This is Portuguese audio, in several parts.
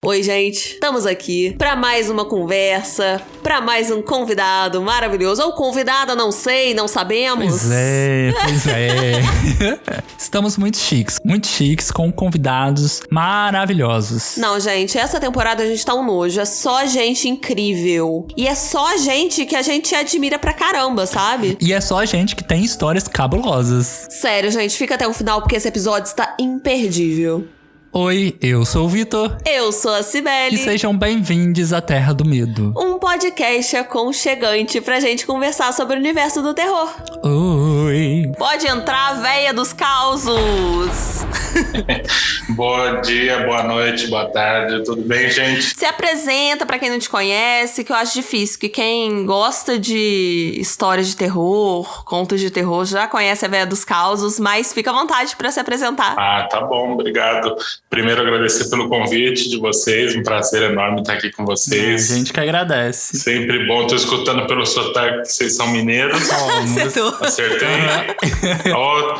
Oi, gente. Estamos aqui pra mais uma conversa, pra mais um convidado maravilhoso. Ou convidada, não sei, não sabemos. Pois é. Estamos muito chiques com convidados maravilhosos. Não, gente, essa temporada a gente tá um nojo. É só gente incrível. E é só gente que a gente admira pra caramba, sabe? E é só gente que tem histórias cabulosas. Sério, gente, fica até o final porque esse episódio está imperdível. Oi, eu sou o Vitor. Eu sou a Cibele. E sejam bem-vindos à Terra do Medo. Um podcast aconchegante pra gente conversar sobre o universo do terror. Oi. Pode entrar, véia dos causos. Bom dia, boa noite, boa tarde, tudo bem, gente? Se apresenta pra quem não te conhece, que eu acho difícil, que quem gosta de histórias de terror, contos de terror, já conhece a véia dos causos, mas fica à vontade pra se apresentar. Ah, tá bom, obrigado. Primeiro, agradecer pelo convite de vocês, um prazer enorme estar aqui com vocês. A gente que agradece. Sempre bom, tô escutando pelo sotaque que vocês são mineiros. Acertou. Acertei? Oh,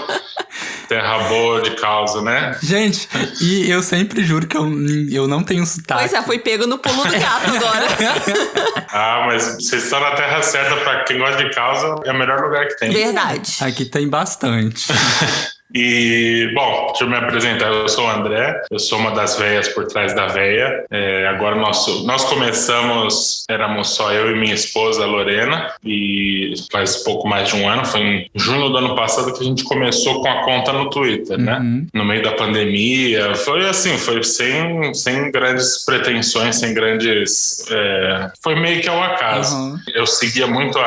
terra boa de causa, né? Gente, e eu sempre juro que eu não tenho sotaque. Pois é, foi pego no pulo do gato agora. Ah, mas vocês estão na terra certa, pra quem gosta de causa, é o melhor lugar que tem. Verdade. Aqui tem bastante. E, bom, deixa eu me apresentar. Eu sou o André, eu sou uma das véias por trás da véia. Agora nós começamos, éramos só eu e minha esposa, a Lorena, e faz pouco mais de um ano, foi em junho do ano passado que a gente começou com a conta no Twitter, né? No meio da pandemia, foi assim, foi sem grandes pretensões, sem grandes... foi meio que ao acaso. Eu seguia muito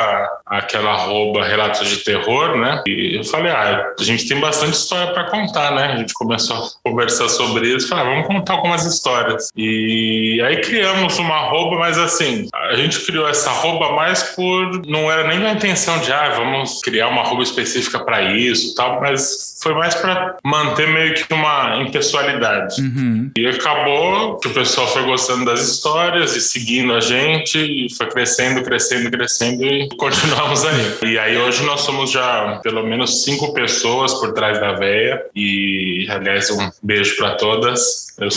aquela @relatos de terror, né? E eu falei, a gente tem bastante história para contar, né? A gente começou a conversar sobre isso, falei, vamos contar algumas histórias. E aí criamos uma arroba, mas assim, a gente criou essa arroba mais por... Não era nem a intenção de, vamos criar uma arroba específica para isso, tal, mas foi mais para manter meio que uma impessoalidade. E acabou que o pessoal foi gostando das histórias e seguindo a gente, e foi crescendo e continuamos aí. E aí hoje nós somos já pelo menos 5 pessoas por trás da véia, e aliás um beijo para todas. Eu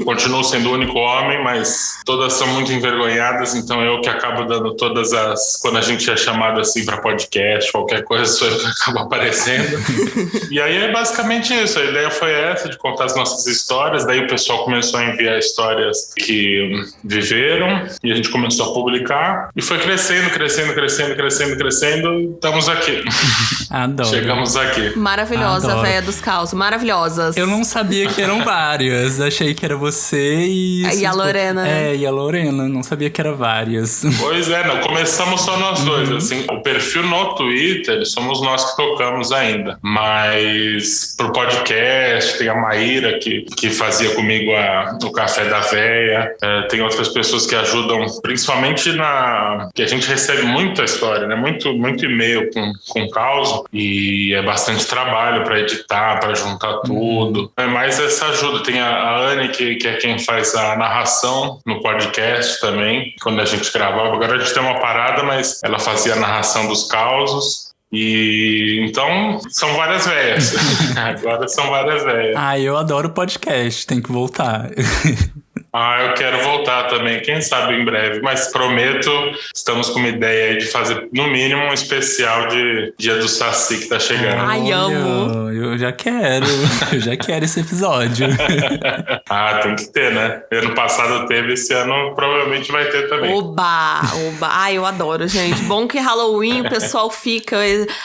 continuo sendo o único homem, mas todas são muito envergonhadas, então eu que acabo dando todas as... Quando a gente é chamado assim para podcast, qualquer coisa, sou eu que acabo aparecendo. E aí é basicamente isso, a ideia foi essa, de contar as nossas histórias, daí o pessoal começou a enviar histórias que viveram, e a gente começou a publicar, e foi crescendo, estamos aqui. Adoro. Chegamos aqui. Maravilhosa, a véia dos causos, maravilhosas. Eu não sabia que eram várias, achei que era você e a Lorena, né? E a Lorena, não sabia que era várias. Pois é, não começamos só nós dois, assim, o perfil no Twitter somos nós que tocamos ainda, mas pro podcast tem a Maíra que fazia comigo o Café da Véia, tem outras pessoas que ajudam, principalmente que a gente recebe muita história, né, muito e-mail com causa, e é bastante trabalho para editar, para juntar tudo, é mais essa ajuda. Tem a Anne, que é quem faz a narração no podcast também, quando a gente gravava. Agora a gente tem uma parada, mas ela fazia a narração dos causos. E então são várias véias. Agora são várias véias. Eu adoro podcast, tem que voltar. Eu quero voltar também, quem sabe em breve, mas prometo, estamos com uma ideia aí de fazer no mínimo um especial de Dia do Saci que tá chegando. Ai, amo. Eu já quero esse episódio. Tem que ter, né? Ano passado teve, esse ano provavelmente vai ter também. Oba! Eu adoro, gente. Bom que Halloween o pessoal fica...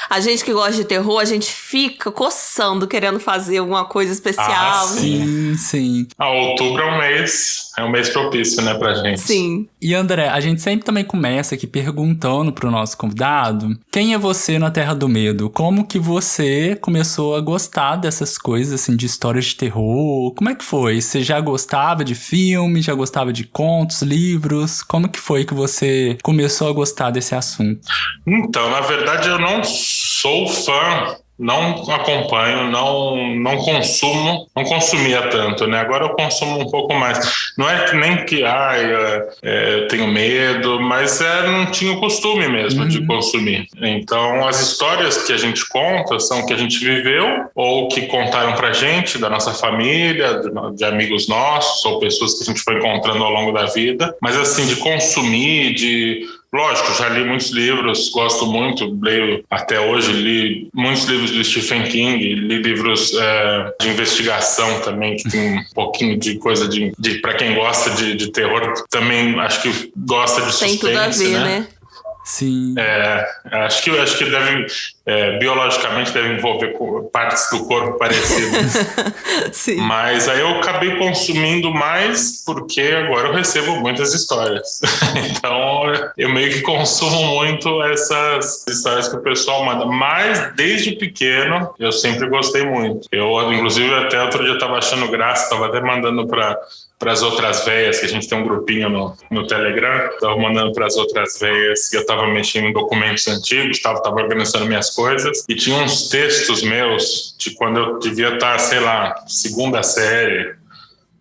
A gente que gosta de terror, a gente fica coçando, querendo fazer alguma coisa especial. Sim. Outubro é um mês propício, né, pra gente. Sim. E André, a gente sempre também começa aqui perguntando pro nosso convidado, quem é você na Terra do Medo? Como que você começou a gostar dessas coisas, assim, de histórias de terror? Como é que foi? Você já gostava de filme, já gostava de contos, livros? Como que foi que você começou a gostar desse assunto? Então, na verdade, eu não sou fã não acompanho, não consumo, não consumia tanto, né? Agora eu consumo um pouco mais. Não é nem que eu tenho medo, mas não tinha o costume mesmo de consumir. Então, as histórias que a gente conta são que a gente viveu ou que contaram pra gente, da nossa família, de amigos nossos ou pessoas que a gente foi encontrando ao longo da vida. Mas assim, de consumir, lógico, já li muitos livros, gosto muito, leio até hoje, li muitos livros do Stephen King, li livros de investigação também, que tem um pouquinho de coisa para quem gosta de terror, também acho que gosta de suspense, tem tudo a ver, né? Sim. Acho que deve, biologicamente deve envolver partes do corpo parecidas. Sim. Mas aí eu acabei consumindo mais porque agora eu recebo muitas histórias. Então eu meio que consumo muito essas histórias que o pessoal manda. Mas desde pequeno eu sempre gostei muito. Eu, inclusive, até outro dia estava achando graça, estava até mandando para as outras véias, que a gente tem um grupinho no Telegram, estava mandando para as outras véias que eu estava mexendo em documentos antigos, estava organizando minhas coisas, e tinha uns textos meus de quando eu devia estar, sei lá, 2ª série,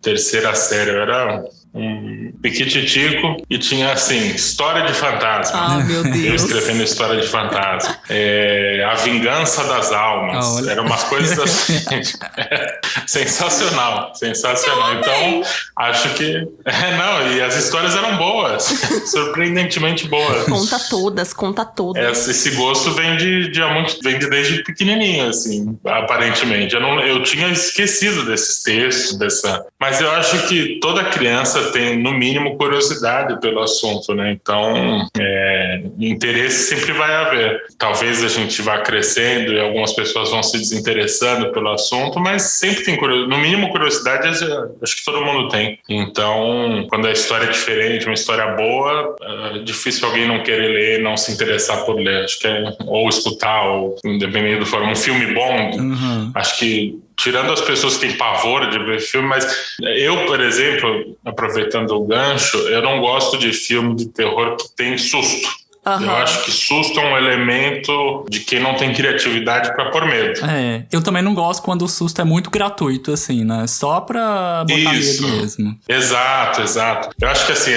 3ª série, eu era um piquititico e tinha assim, história de fantasma. Ah, meu Deus. Eu escrevendo história de fantasma. A vingança das almas. Eram umas coisas assim. Sensacional. Então, acho que... e as histórias eram boas. Surpreendentemente boas. Conta todas. Esse gosto vem vem desde pequenininho, assim, aparentemente. Eu tinha esquecido desses textos, mas eu acho que toda criança tem, no mínimo, curiosidade pelo assunto, né? Então, interesse sempre vai haver. Talvez a gente vá crescendo e algumas pessoas vão se desinteressando pelo assunto, mas sempre tem curiosidade. No mínimo, curiosidade, acho que todo mundo tem. Então, quando a história é diferente, uma história boa, é difícil alguém não querer ler, não se interessar por ler. Acho que ou escutar, ou dependendo do forma, um filme bom, acho que tirando as pessoas que têm pavor de ver filme, mas eu, por exemplo, aproveitando o gancho, eu não gosto de filme de terror que tem susto. Eu acho que susto é um elemento de quem não tem criatividade pra pôr medo. Eu também não gosto quando o susto é muito gratuito, assim, né? Só pra botar medo mesmo. Exato. Eu acho que, assim,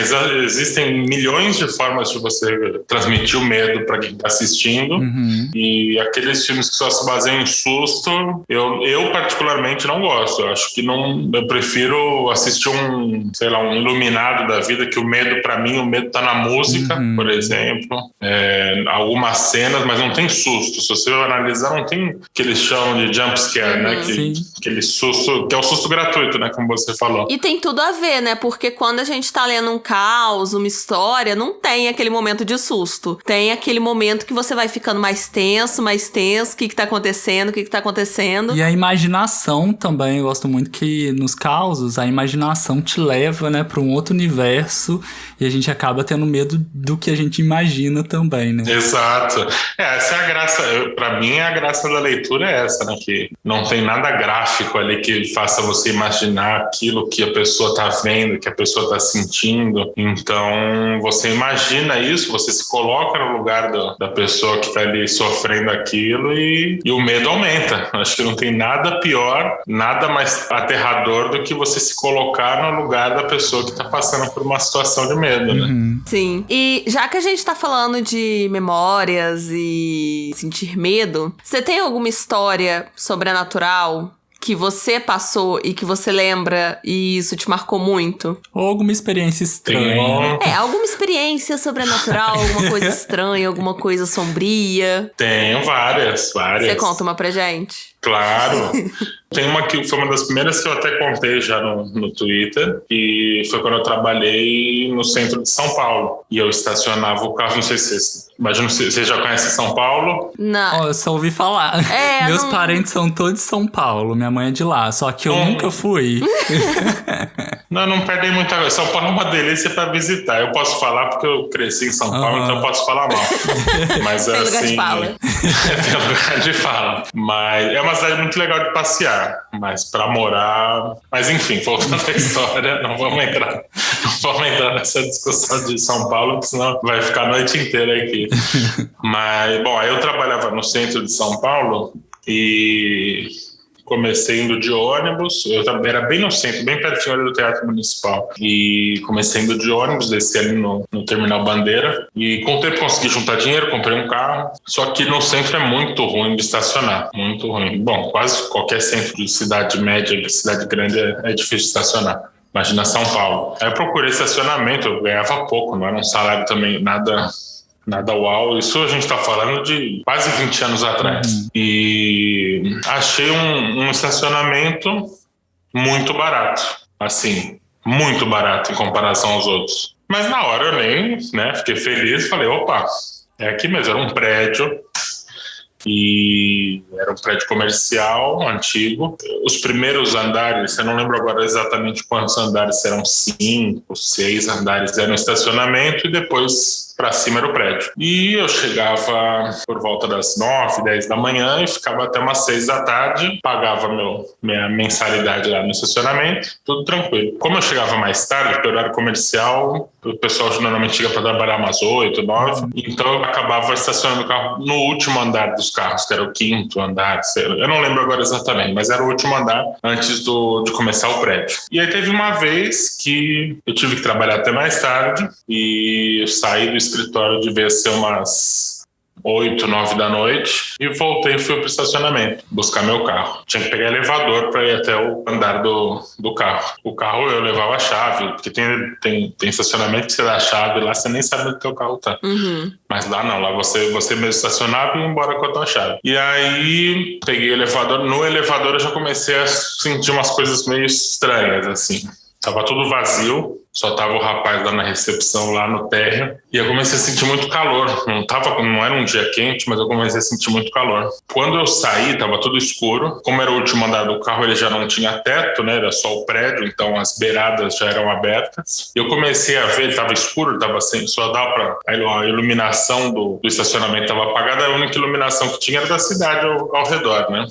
existem milhões de formas de você transmitir o medo pra quem tá assistindo. E aqueles filmes que só se baseiam em susto, eu particularmente não gosto. Eu acho que eu prefiro assistir um Iluminado da vida, que o medo, pra mim, o medo tá na música, por exemplo. Algumas cenas, mas não tem susto. Se você analisar, não tem o que eles chamam de jump scare, né? Aquele susto, que é o susto gratuito, né? Como você falou. E tem tudo a ver, né? Porque quando a gente tá lendo um caos, uma história, não tem aquele momento de susto. Tem aquele momento que você vai ficando mais tenso. O que tá acontecendo. E a imaginação também, eu gosto muito que nos causos, a imaginação te leva, né, pra um outro universo e a gente acaba tendo medo do que a gente imagina também, né? Exato. Essa é a graça, pra mim a graça da leitura é essa, né? Que não tem nada gráfico ali que faça você imaginar aquilo que a pessoa tá vendo, que a pessoa tá sentindo. Então, você imagina isso, você se coloca no lugar da pessoa que tá ali sofrendo aquilo e o medo aumenta. Acho que não tem nada pior, nada mais aterrador do que você se colocar no lugar da pessoa que tá passando por uma situação de medo, né? Sim. E já que a gente tá falando de memórias e sentir medo, você tem alguma história sobrenatural que você passou e que você lembra e isso te marcou muito? Ou alguma experiência estranha? Alguma experiência sobrenatural, alguma coisa estranha, alguma coisa sombria? Tenho várias. Você conta uma pra gente? Claro. Tem uma que foi uma das primeiras que eu até contei já no Twitter, e foi quando eu trabalhei no centro de São Paulo. E eu estacionava o carro, não sei se você já conhece São Paulo? Não. Eu só ouvi falar. Meus parentes são todos de São Paulo, minha mãe é de lá, só que eu nunca fui. Não perdem muita coisa. São Paulo é uma delícia pra visitar. Eu posso falar porque eu cresci em São Paulo, então eu posso falar mal. Mas tem assim, lugar de fala. Tem lugar de fala. Mas é uma cidade muito legal de passear. Mas pra morar... Mas enfim, voltando à história, não vamos entrar nessa discussão de São Paulo, porque senão vai ficar a noite inteira aqui. Mas, bom, aí eu trabalhava no centro de São Paulo E comecei indo de ônibus, eu era bem no centro, bem pertinho ali do Teatro Municipal. E comecei indo de ônibus, desci ali no Terminal Bandeira. E com o tempo consegui juntar dinheiro, comprei um carro. Só que no centro é muito ruim de estacionar, muito ruim. Bom, quase qualquer centro de cidade média, de cidade grande, é difícil de estacionar. Imagina São Paulo. Aí eu procurei estacionamento, eu ganhava pouco, não era um salário também nada uau. Isso a gente está falando de quase 20 anos atrás. E achei um estacionamento muito barato. Assim, muito barato em comparação aos outros. Mas na hora eu nem, né, fiquei feliz e falei, opa, é aqui mesmo. Era um prédio. E era um prédio comercial antigo. Os primeiros andares, eu não lembro agora exatamente quantos andares, eram 5, 6 andares, era um estacionamento e depois para cima era o prédio. E eu chegava por volta das 9, 10 da manhã e ficava até umas 6 da tarde, pagava minha mensalidade lá no estacionamento, tudo tranquilo. Como eu chegava mais tarde, porque o horário comercial, o pessoal normalmente chega para trabalhar umas 8, 9, então eu acabava estacionando o carro no último andar dos carros, que era o 5º andar, eu não lembro agora exatamente, mas era o último andar antes de começar o prédio. E aí teve uma vez que eu tive que trabalhar até mais tarde e eu saí do escritório, devia ser umas 8, 9 da noite e voltei e fui pro estacionamento buscar meu carro. Tinha que pegar elevador para ir até o andar do carro. O carro eu levava a chave, porque tem estacionamento que você dá a chave lá, você nem sabe onde o teu carro tá. Mas lá não, lá você mesmo estacionava e ia embora com a tua chave. E aí peguei o elevador, no elevador eu já comecei a sentir umas coisas meio estranhas, assim. Tava tudo vazio, só tava o rapaz lá na recepção, lá no térreo. E eu comecei a sentir muito calor. Não era um dia quente, mas eu comecei a sentir muito calor. Quando eu saí, tava tudo escuro. Como era o último andar do carro, ele já não tinha teto, né? Era só o prédio, então as beiradas já eram abertas. Eu comecei a ver, tava escuro, tava sem, só dava pra... A iluminação do estacionamento tava apagada, a única iluminação que tinha era da cidade ao redor, né?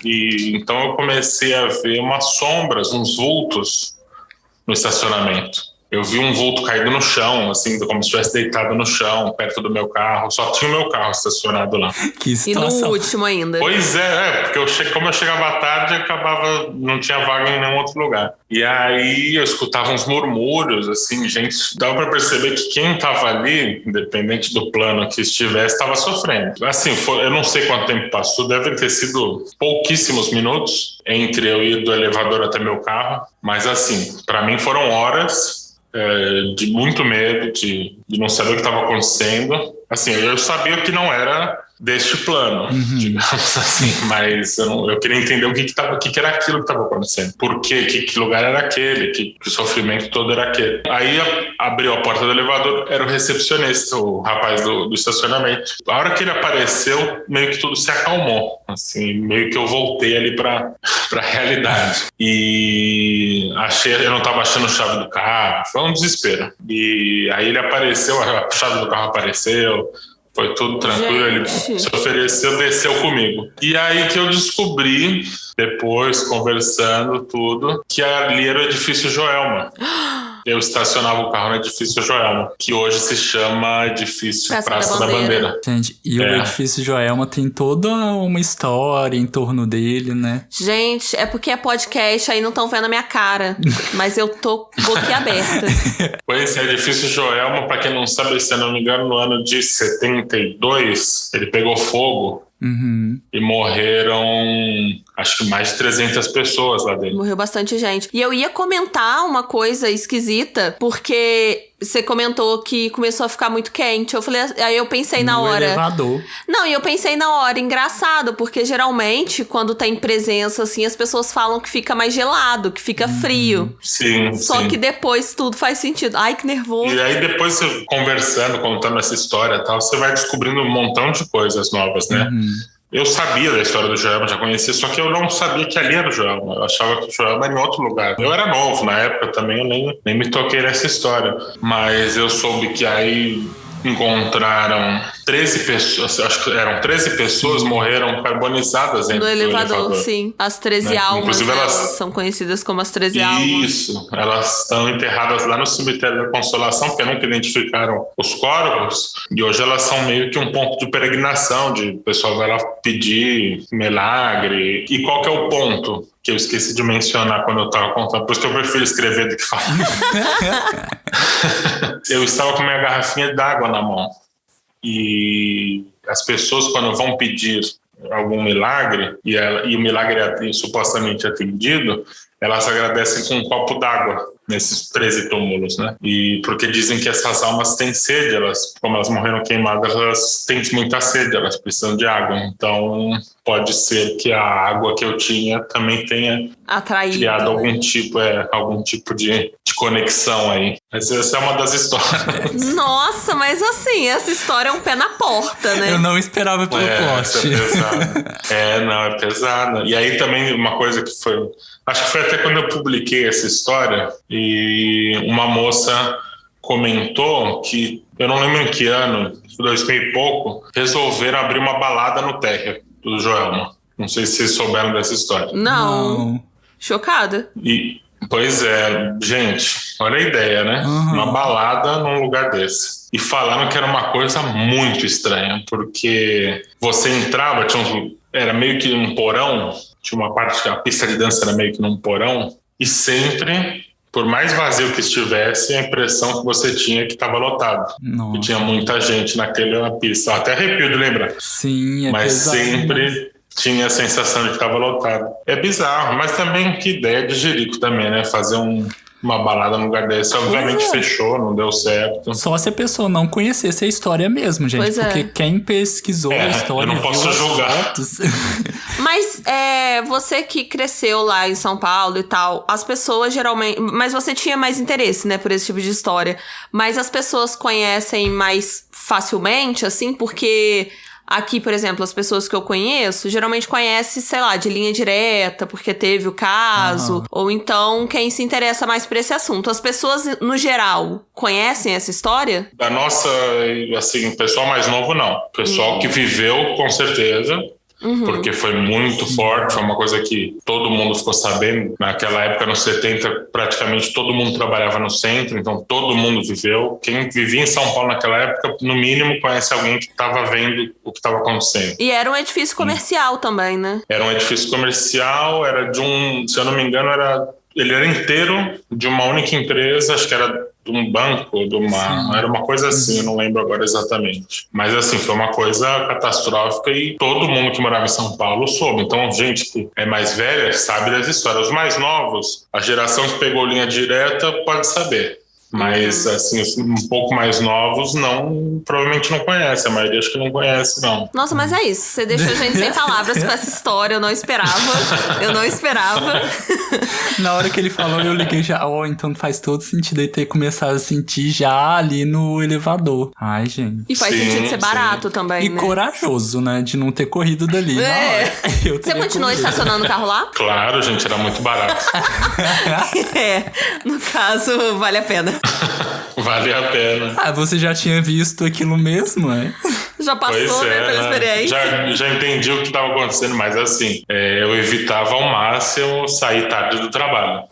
E então eu comecei a ver umas sombras, uns vultos no estacionamento. Eu vi um vulto caído no chão, assim, como se estivesse deitado no chão, perto do meu carro. Só tinha o meu carro estacionado lá. Que situação. E no último ainda. Pois porque como eu chegava à tarde, não tinha vaga em nenhum outro lugar. E aí eu escutava uns murmúrios, assim, gente, dava para perceber que quem estava ali, independente do plano que estivesse, estava sofrendo. Assim, eu não sei quanto tempo passou, deve ter sido pouquíssimos minutos entre eu ir do elevador até meu carro, mas assim, para mim foram horas de muito medo, de não saber o que estava acontecendo. Assim, eu sabia que não era deste plano, digamos assim, mas eu queria entender o que era aquilo que estava acontecendo. Por quê? Que lugar era aquele? Que o sofrimento todo era aquele. Aí abriu a porta do elevador, era o recepcionista, o rapaz do estacionamento. A hora que ele apareceu, meio que tudo se acalmou. Assim, meio que eu voltei ali para a realidade. E eu não estava achando a chave do carro, foi um desespero. E aí ele apareceu, a chave do carro apareceu, foi tudo tranquilo, ele se ofereceu, desceu comigo. E aí que eu descobri, depois, conversando tudo, que ali era o Edifício Joelma. Eu estacionava o carro no Edifício Joelma, que hoje se chama Edifício Praça da Bandeira. Gente, e o Edifício Joelma tem toda uma história em torno dele, né? Gente, é porque é podcast, aí não estão vendo a minha cara, mas eu tô boquiaberta. Pois é, Edifício Joelma, pra quem não sabe, se eu não me engano, no ano de 72, ele pegou fogo. E morreram, acho que mais de 300 pessoas lá dentro. Morreu bastante gente. E eu ia comentar uma coisa esquisita, porque você comentou que começou a ficar muito quente. Eu falei, aí eu pensei na hora. Elevador. Não, e eu pensei na hora, engraçado, porque geralmente, quando tem presença, assim, as pessoas falam que fica mais gelado, que fica frio. Sim, Só que depois tudo faz sentido. Ai, que nervoso. E aí depois, você conversando, contando essa história e tal, você vai descobrindo um montão de coisas novas, né? Eu sabia da história do Joelma, já conhecia, só que eu não sabia que ali era o Joelma. Eu achava que o Joelma era em outro lugar. Eu era novo na época também, eu nem me toquei nessa história. Mas eu soube que aí encontraram 13 pessoas, acho que eram 13 pessoas morreram carbonizadas dentro No do elevador, sim. As 13 Né? almas, Inclusive, elas elas- são conhecidas como as 13 almas. Isso, elas estão enterradas lá no cemitério da Consolação, porque nunca identificaram os corpos, e hoje elas são meio que um ponto de peregrinação, de o pessoal vai lá pedir milagre. E qual que é o ponto? Que eu esqueci de mencionar quando eu estava contando, por isso que eu prefiro escrever do que falar. Eu estava com minha garrafinha d'água na mão, e as pessoas, quando vão pedir algum milagre, e o milagre é supostamente atendido, elas agradecem com um copo d'água nesses 13 túmulos, né? E porque dizem que essas almas têm sede, como elas morreram queimadas, elas têm muita sede, elas precisam de água. Então, pode ser que a água que eu tinha também tenha Atraído, criado né? algum tipo de conexão aí. Mas essa é uma das histórias. Nossa, mas assim, essa história é um pé na porta, né? Eu não esperava pelo Essa plot. é pesada. Não, é pesada. E aí também uma coisa que foi... Acho que foi até quando eu publiquei essa história e uma moça comentou que, eu não lembro em que ano, 2000 e pouco, resolveram abrir uma balada no térreo do Joelma. Não sei se vocês souberam dessa história. Não. Chocada. Pois é, gente, olha a ideia, né? Uma balada num lugar desse. E falaram que era uma coisa muito estranha, porque você entrava, era meio que um porão, tinha uma parte, a pista de dança era meio que num porão, e sempre, por mais vazio que estivesse, a impressão que você tinha que estava lotado. Nossa. Que tinha muita gente naquela pista. Até arrepio de lembrar. Sim, Mas pesado, sempre... né? tinha a sensação de que estava lotado. É bizarro, mas também que ideia de jerico também, né? Fazer uma balada num lugar desse. Obviamente fechou, não deu certo. Só se a pessoa não conhecesse a história mesmo, gente. Pois é. Porque quem pesquisou a história eu não posso julgar. fotos... Mas você que cresceu lá em São Paulo e tal, as pessoas geralmente... Mas você tinha mais interesse, né, por esse tipo de história. Mas as pessoas conhecem mais facilmente, assim, porque... Aqui, por exemplo, as pessoas que eu conheço geralmente conhecem, sei lá, de linha direta, porque teve o caso, ou então quem se interessa mais por esse assunto. As pessoas, no geral, conhecem essa história? Da nossa, assim, pessoal mais novo, não. Pessoal que viveu, com certeza. Porque foi muito forte, foi uma coisa que todo mundo ficou sabendo. Naquela época, nos 70, praticamente todo mundo trabalhava no centro, então todo mundo viveu. Quem vivia em São Paulo naquela época, no mínimo, conhece alguém que estava vendo o que estava acontecendo. E era um edifício comercial também, né? Era um edifício comercial, era de se eu não me engano, ele era inteiro de uma única empresa, acho que era de um banco, era uma coisa assim, eu não lembro agora exatamente. Mas assim, foi uma coisa catastrófica e todo mundo que morava em São Paulo soube. Então, gente que é mais velha sabe das histórias. Os mais novos, a geração que pegou linha direta pode saber. Mas, assim, um pouco mais novos, provavelmente não conhece. A maioria acho que não conhece, não. Nossa, mas é isso. Você deixou a gente sem palavras com essa história. Eu não esperava. Na hora que ele falou, eu liguei já. Então faz todo sentido ele ter começado a sentir já ali no elevador. Ai, gente. E faz sentido ser barato também, E né? corajoso, né? De não ter corrido dali. Você continuou estacionando o carro lá? Claro, gente, era muito barato. No caso, vale a pena. Vale a pena. Você já tinha visto aquilo mesmo, né? Já passou, né, pela experiência. Já entendi o que estava acontecendo, mas assim, eu evitava ao máximo sair tarde do trabalho.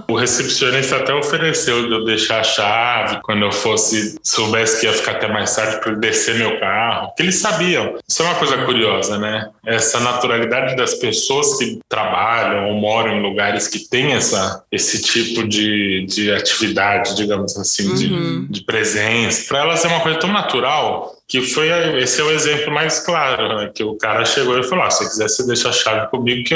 O recepcionista até ofereceu de eu deixar a chave quando eu soubesse que ia ficar até mais tarde para ele descer meu carro, porque eles sabiam. Isso é uma coisa curiosa, né? Essa naturalidade das pessoas que trabalham ou moram em lugares que têm esse tipo de atividade, digamos assim, de presença. Para elas é uma coisa tão natural que esse é o exemplo mais claro, né? Que o cara chegou e falou, se você quiser você deixa a chave comigo que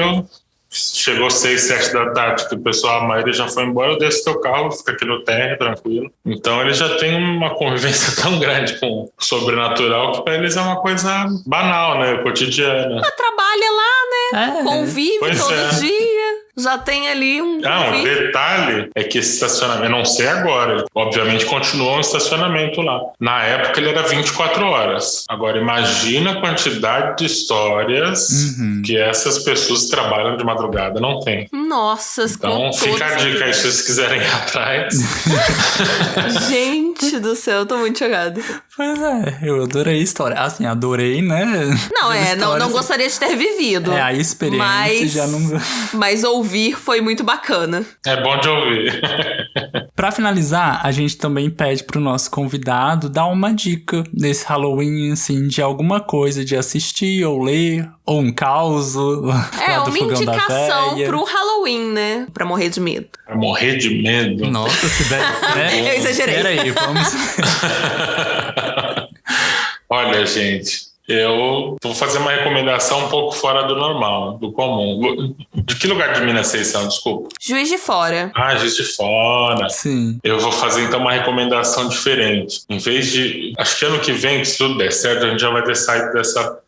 chegou 6, 7 da tarde, que o pessoal, a maioria já foi embora, eu desço teu carro, fica aqui no térreo, tranquilo. Então eles já têm uma convivência tão grande com o sobrenatural que para eles é uma coisa banal, né? Cotidiana. Trabalha lá, né? Convive todo dia. Já tem ali um... Um detalhe é que esse estacionamento, eu não sei agora, obviamente continuou um estacionamento lá. Na época ele era 24 horas. Agora imagina a quantidade de histórias que essas pessoas que trabalham de madrugada não têm. Nossa, então fica a dica aí se vocês quiserem ir atrás. Gente, Gente do céu, eu tô muito chocada. Pois é, eu adorei a história. Assim, adorei, né? Não gostaria de ter vivido. A experiência já não... Mas ouvir foi muito bacana. É bom de ouvir. Pra finalizar, a gente também pede pro nosso convidado dar uma dica nesse Halloween, assim, de alguma coisa de assistir ou ler, ou um caos. Uma indicação pro Halloween, né? Pra morrer de medo. Pra morrer de medo? Nossa, se der... né? Eu exagerei. Peraí, vamos... Olha, gente, eu vou fazer uma recomendação um pouco fora do normal, do comum. De que lugar de Minas vocês são? Desculpa. Juiz de Fora. Ah, Juiz de Fora. Sim. Eu vou fazer, então, uma recomendação diferente. Em vez de... Acho que ano que vem, se tudo der certo, a gente já vai ter saído dessa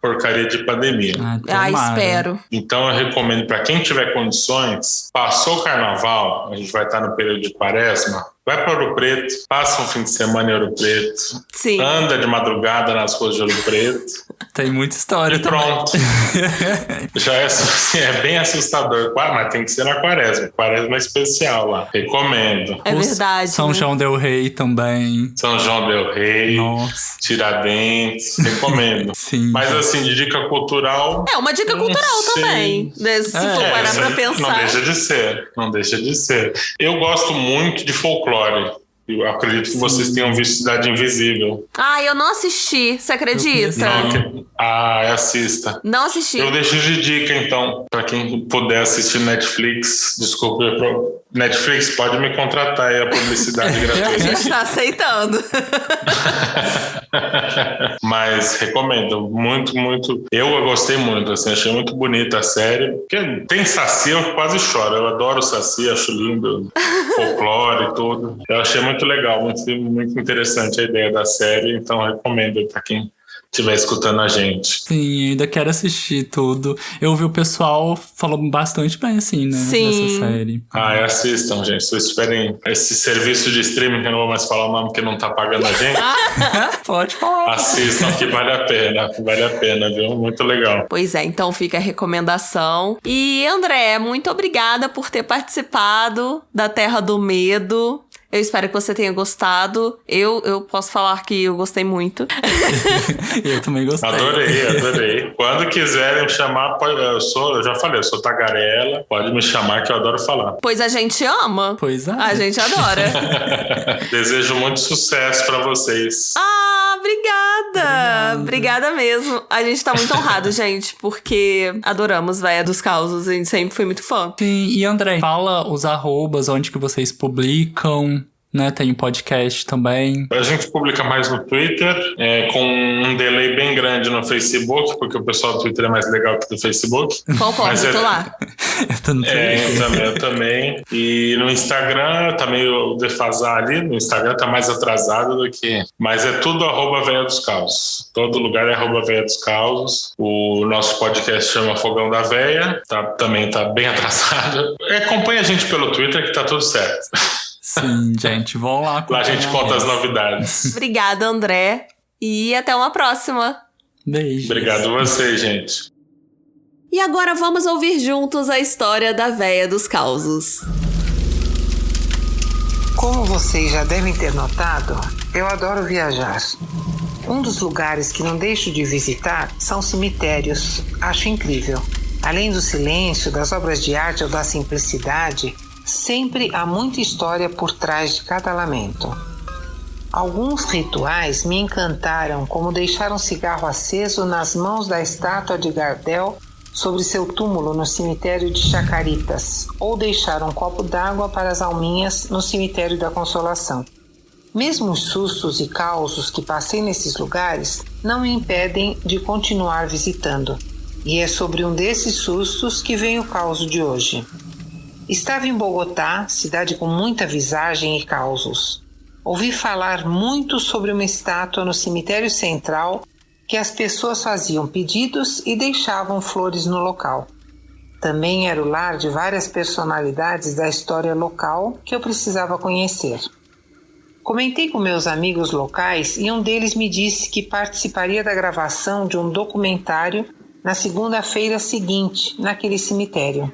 porcaria de pandemia. Espero. Então eu recomendo para quem tiver condições, passou o carnaval, a gente vai estar no período de quaresma, vai para Ouro Preto, passa um fim de semana em Ouro Preto, Sim. Anda de madrugada nas ruas de Ouro Preto. Tem muita história e pronto. Já é bem assustador, mas tem que ser na quaresma especial lá, recomendo. É verdade. São João del Rei também. São João del Rei. Nossa. Tiradentes, recomendo. Sim. Mas assim, de dica cultural... uma dica cultural também, né? Se for parar pra pensar. Não deixa de ser. Eu gosto muito de folclore. Eu acredito que vocês tenham visto Cidade Invisível. Eu não assisti, você acredita? Assista. Não assisti. Eu deixo de dica, então, para quem puder assistir Netflix. Desculpa, Netflix, pode me contratar aí, a publicidade gratuita. A gente tá aceitando. Mas recomendo, muito, muito. Eu gostei muito, assim, achei muito bonita a série. Porque tem Saci, eu quase choro. Eu adoro o Saci, acho lindo, folclore e tudo. Eu achei muito legal, muito, muito interessante a ideia da série, então recomendo para quem estiver escutando a gente. Sim, ainda quero assistir tudo. Eu ouvi o pessoal falando bastante bem, assim, né? Sim. Dessa série. Assistam, gente. Vocês esperem esse serviço de streaming, que eu não vou mais falar o nome, porque não tá pagando a gente. Pode falar. Assistam, que vale a pena, viu? Muito legal. Pois é, então fica a recomendação. E André, muito obrigada por ter participado da Terra do Medo. Eu espero que você tenha gostado. Eu posso falar que eu gostei muito. Eu também gostei. Adorei. Quando quiserem me chamar, eu já falei, eu sou tagarela. Pode me chamar que eu adoro falar. Pois a gente ama. Pois é. A gente adora. Desejo muito sucesso pra vocês. Obrigada! Obrigada mesmo. A gente tá muito honrado, gente, porque adoramos Véia dos Causos. A gente sempre foi muito fã. Sim, e André, fala os arrobas, onde que vocês publicam, né? Tem um podcast também. A gente publica mais no Twitter, com um delay bem grande no Facebook, porque o pessoal do Twitter é mais legal que do Facebook. Concordo, eu tô lá. Eu tô no Twitter. Eu também. E no Instagram, tá meio defasado ali. No Instagram tá mais atrasado do que... Mas é tudo @Véia dos Causos. Todo lugar é @Véia dos Causos. O nosso podcast chama Fogão da Véia. Também tá bem atrasado. Acompanha a gente pelo Twitter que tá tudo certo. Sim, gente, vão lá. Lá a gente conta as novidades. Obrigada, André. E até uma próxima. Beijo. Obrigado a vocês, gente. E agora vamos ouvir juntos a história da Véia dos Causos. Como vocês já devem ter notado, eu adoro viajar. Um dos lugares que não deixo de visitar são cemitérios. Acho incrível. Além do silêncio, das obras de arte ou da simplicidade, sempre há muita história por trás de cada lamento. Alguns rituais me encantaram, como deixar um cigarro aceso nas mãos da estátua de Gardel sobre seu túmulo no cemitério de Chacaritas, ou deixar um copo d'água para as alminhas no cemitério da Consolação. Mesmo os sustos e causos que passei nesses lugares não me impedem de continuar visitando. E é sobre um desses sustos que vem o caos de hoje. Estava em Bogotá, cidade com muita visagem e causos. Ouvi falar muito sobre uma estátua no cemitério central que as pessoas faziam pedidos e deixavam flores no local. Também era o lar de várias personalidades da história local que eu precisava conhecer. Comentei com meus amigos locais e um deles me disse que participaria da gravação de um documentário na segunda-feira seguinte, naquele cemitério.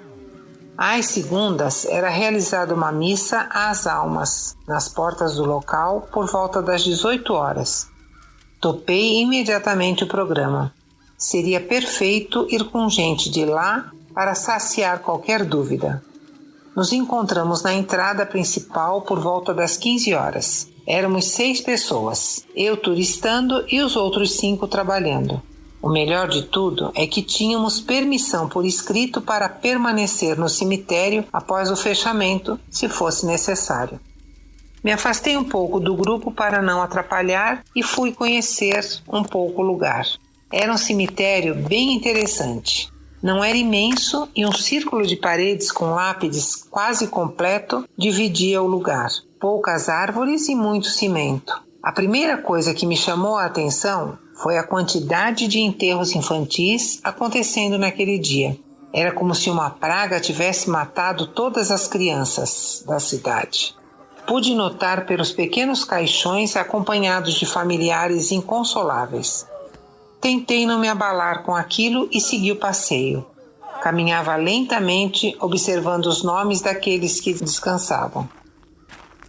Às segundas, era realizada uma missa às almas, nas portas do local, por volta das 18 horas. Topei imediatamente o programa. Seria perfeito ir com gente de lá para saciar qualquer dúvida. Nos encontramos na entrada principal por volta das 15 horas. Éramos 6 pessoas, eu turistando e os outros 5 trabalhando. O melhor de tudo é que tínhamos permissão por escrito para permanecer no cemitério após o fechamento, se fosse necessário. Me afastei um pouco do grupo para não atrapalhar e fui conhecer um pouco o lugar. Era um cemitério bem interessante. Não era imenso e um círculo de paredes com lápides quase completo dividia o lugar. Poucas árvores e muito cimento. A primeira coisa que me chamou a atenção foi a quantidade de enterros infantis acontecendo naquele dia. Era como se uma praga tivesse matado todas as crianças da cidade. Pude notar pelos pequenos caixões acompanhados de familiares inconsoláveis. Tentei não me abalar com aquilo e segui o passeio. Caminhava lentamente, observando os nomes daqueles que descansavam.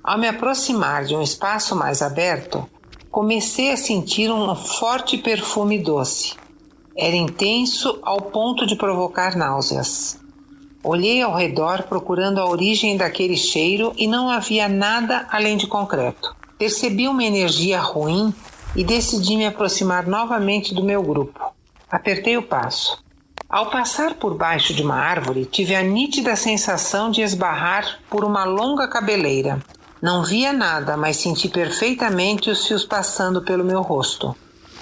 Ao me aproximar de um espaço mais aberto, comecei a sentir um forte perfume doce. Era intenso ao ponto de provocar náuseas. Olhei ao redor procurando a origem daquele cheiro e não havia nada além de concreto. Percebi uma energia ruim e decidi me aproximar novamente do meu grupo. Apertei o passo. Ao passar por baixo de uma árvore, tive a nítida sensação de esbarrar por uma longa cabeleira. Não via nada, mas senti perfeitamente os fios passando pelo meu rosto.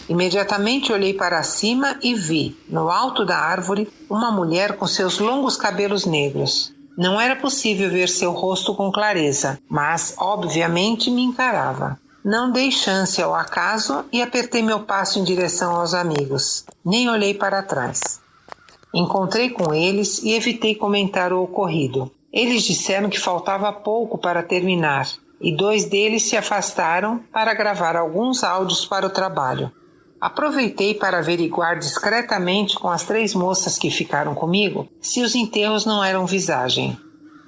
Imediatamente olhei para cima e vi, no alto da árvore, uma mulher com seus longos cabelos negros. Não era possível ver seu rosto com clareza, mas, obviamente, me encarava. Não dei chance ao acaso e apertei meu passo em direção aos amigos. Nem olhei para trás. Encontrei com eles e evitei comentar o ocorrido. Eles disseram que faltava pouco para terminar e 2 deles se afastaram para gravar alguns áudios para o trabalho. Aproveitei para averiguar discretamente com as 3 moças que ficaram comigo se os enterros não eram visagem.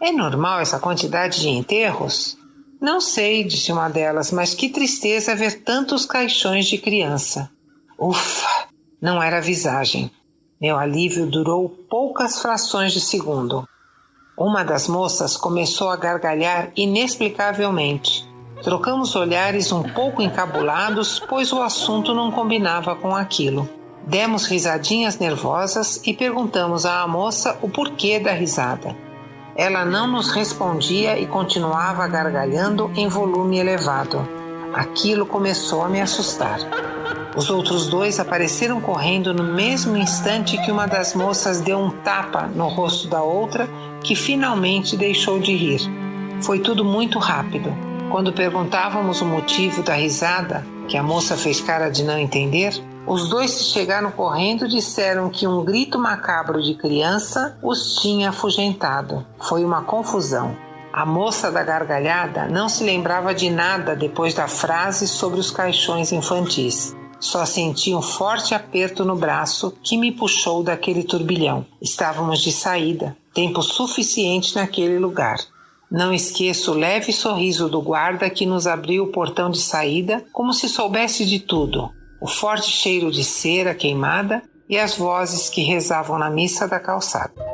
É normal essa quantidade de enterros? Não sei, disse uma delas, mas que tristeza ver tantos caixões de criança. Ufa, não era visagem. Meu alívio durou poucas frações de segundo. Uma das moças começou a gargalhar inexplicavelmente. Trocamos olhares um pouco encabulados, pois o assunto não combinava com aquilo. Demos risadinhas nervosas e perguntamos à moça o porquê da risada. Ela não nos respondia e continuava gargalhando em volume elevado. Aquilo começou a me assustar. Os outros 2 apareceram correndo no mesmo instante que uma das moças deu um tapa no rosto da outra, que finalmente deixou de rir. Foi tudo muito rápido. Quando perguntávamos o motivo da risada, que a moça fez cara de não entender, os 2 que chegaram correndo disseram que um grito macabro de criança os tinha afugentado. Foi uma confusão. A moça da gargalhada não se lembrava de nada depois da frase sobre os caixões infantis. Só senti um forte aperto no braço que me puxou daquele turbilhão. Estávamos de saída, tempo suficiente naquele lugar. Não esqueço o leve sorriso do guarda que nos abriu o portão de saída, como se soubesse de tudo. O forte cheiro de cera queimada e as vozes que rezavam na missa da calçada.